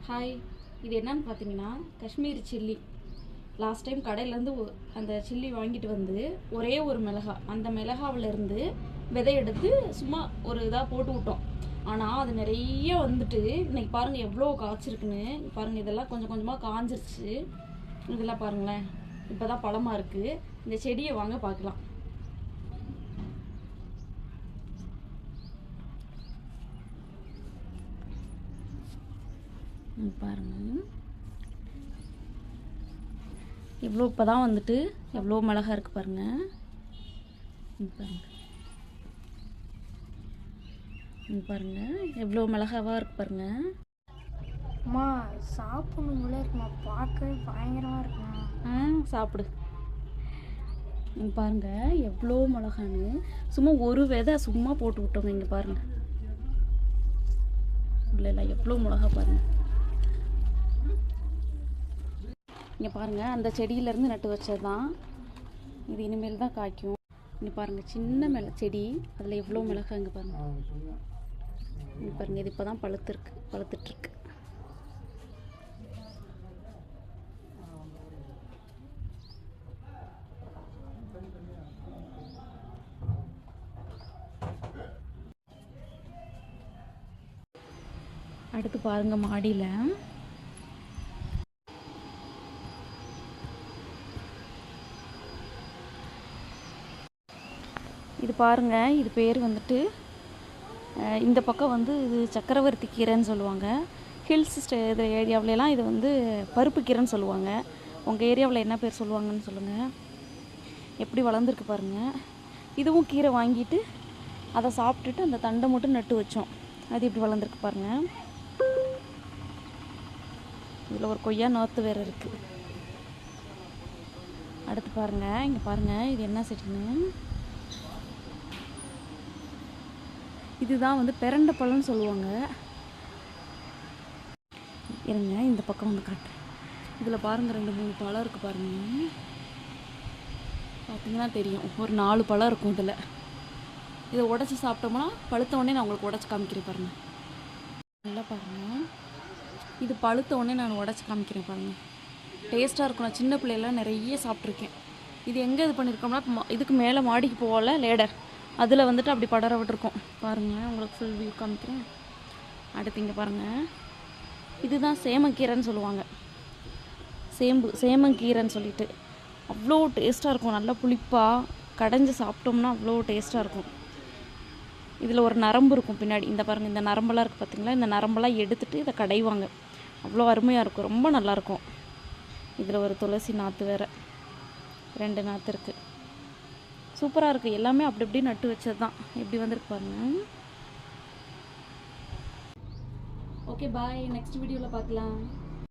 Hi, இது என்னன்னு பார்த்தீங்கன்னா காஷ்மீரி சில்லி. லாஸ்ட் டைம் கடையிலேருந்து அந்த சில்லி வாங்கிட்டு வந்து ஒரே ஒரு மிளகா, அந்த மிளகாவிலேருந்து விதை எடுத்து சும்மா ஒரு இதாக போட்டு விட்டோம். ஆனால் அது நிறைய வந்துட்டு இன்னைக்கு பாருங்கள் எவ்வளோ காய்ச்சிருக்குன்னு பாருங்கள். இதெல்லாம் கொஞ்சம் கொஞ்சமாக காஞ்சிருச்சு. இதெல்லாம் பாருங்களேன், இப்போ தான் பழமாக இருக்குது. இந்த செடியை வாங்க பார்க்கலாம். பாருங்க எவ்வளோ இப்போ தான் வந்துட்டு எவ்வளோ மிளகா இருக்குது பாருங்க. பாருங்க எவ்வளோ மிளகாவாக இருக்குது பாருங்க. அம்மா சாப்பிடணும் போல இருக்குமா, பார்க்கவே பயங்கரமாக இருக்குமா. சாப்பிடு. பாருங்க எவ்வளோ மிளகான்னு சும்மா ஒரு விதை சும்மா போட்டு விட்டோங்க. இங்கே பாருங்க, இல்லை எவ்வளோ மிளகா பாருங்க. இங்கே பாருங்கள், அந்த செடியிலேருந்து நட்டு வச்சது தான் இது. இனிமேல் தான் காய்க்கும். இங்கே பாருங்கள், சின்ன செடி, அதில் எவ்வளோ மிளகா. இங்கே பாருங்கள், இங்கே பாருங்கள், இது இப்போ தான் பழுத்துட்ருக்கு. அடுத்து பாருங்கள், மாடியில் இது பாருங்கள். இது பேர் வந்துட்டு இந்த பக்கம் வந்து இது சக்கரவர்த்தி கீரைன்னு சொல்லுவாங்க. ஹில்ஸ் இது ஏரியாவிலலாம் இது வந்து பருப்பு கீரைன்னு சொல்லுவாங்க. உங்கள் ஏரியாவில் என்ன பேர் சொல்லுவாங்கன்னு சொல்லுங்கள். எப்படி வளர்ந்துருக்கு பாருங்கள். இதுவும் கீரை வாங்கிட்டு அதை சாப்பிட்டுட்டு அந்த தண்டை மட்டும் நட்டு வச்சோம். அது எப்படி வளர்ந்துருக்கு பாருங்கள். இதில் ஒரு கொய்யா நாற்று வேறு இருக்குது. அடுத்து பாருங்கள், இங்கே பாருங்கள், இது என்ன செடின்னு. இதுதான் வந்து பெரண்டை பழம்னு சொல்லுவாங்க. இருங்க, இந்த பக்கம் வந்து காட்டுறேன். இதில் பாருங்கள், 2-3 பழம் இருக்குது பாருங்கள். பார்த்தீங்கன்னா தெரியும், ஒரு 4 பழம் இருக்கும் இதில். இதை உடச்சி சாப்பிட்டோம்னா பழுத்த உடனே நான் உங்களுக்கு உடச்சி காமிக்கிறேன் பாருங்கள். நல்லா பாருங்கள், இது பழுத்த உடனே நான் உடச்சி காமிக்கிறேன் பாருங்கள். டேஸ்ட்டாக இருக்கும். நான் சின்ன பிள்ளைலாம் நிறைய சாப்பிட்ருக்கேன். இது எங்கே இது பண்ணியிருக்கோம்னா, இதுக்கு மேலே மாடிக்கு போகல லேடர், அதில் வந்துட்டு அப்படி படர விட்டுருக்கோம் பாருங்கள். உங்களுக்கு ஃபுல் வியூ காமிக்கிறேன். அடுத்து இங்கே பாருங்கள், இதுதான் சேமக்கீரைன்னு சொல்லுவாங்க. சேமங்கீரைன்னு சொல்லிட்டு அவ்வளோ டேஸ்ட்டாக இருக்கும். நல்லா புளிப்பாக கடைஞ்சி சாப்பிட்டோம்னா அவ்வளோ டேஸ்ட்டாக இருக்கும். இதில் ஒரு நரம்பு இருக்கும் பின்னாடி. இந்த பாருங்கள், இந்த நரம்பெல்லாம் இருக்குது பார்த்தீங்களா. இந்த நரம்பெல்லாம் எடுத்துகிட்டு இதை கடைவாங்க. அவ்வளோ அருமையாக இருக்கும், ரொம்ப நல்லாயிருக்கும். இதில் ஒரு துளசி நாற்று வேறு, 2 நாற்று இருக்குது. சூப்பராக இருக்குது. எல்லாமே அப்படி இப்படி நட்டு வச்சது தான். எப்படி வந்திருக்கு பாருங்கள். ஓகே, பாய். நெக்ஸ்ட் வீடியோவில் பார்க்கலாம்.